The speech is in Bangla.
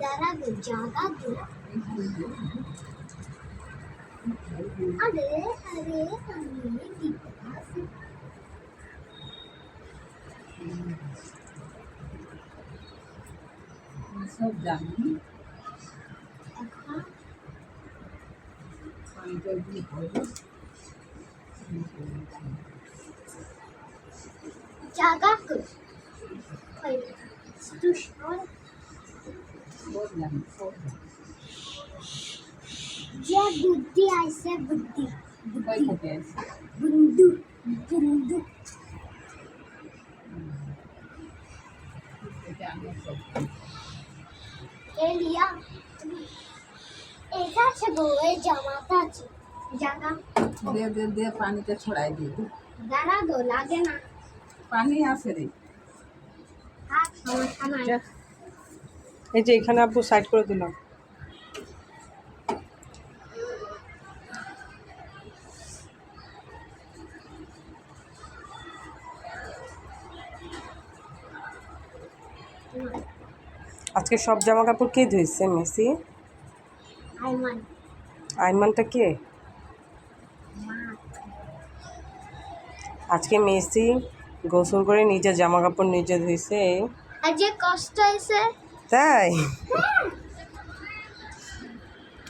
দাঁড়াবে জায়গা দে। আরে আরে আমি দিতে আসি। সব জানি এখন পানিটা দিয়ে হবে জায়গা কর। তুই সর। বললাম যে বুদ্ধি আইছে বুদ্ধি কই থেকে আছে বন্ধু বন্ধু এটা আমি সব এলিয়া এটা আছে বউয়ের জামাটা আছে জায়গা দে দে দে পানিটা ছড়াই দিয়ে দে দাঁড়া দো লাগে না। পানি আছে রে থাক সমস্যা নাই। এই যে এখানে আব্বু সাইড করে দিলাম। আজকে সব জামা কাপড় কে ধুইছে? মেসি? আইমান আইমানটা কে? মা আজকে মেসি গোসল করে নিজের জামা কাপড় নিজে ধুইছে। আর যে কষ্ট হয়েছে তাই? হ্যাঁ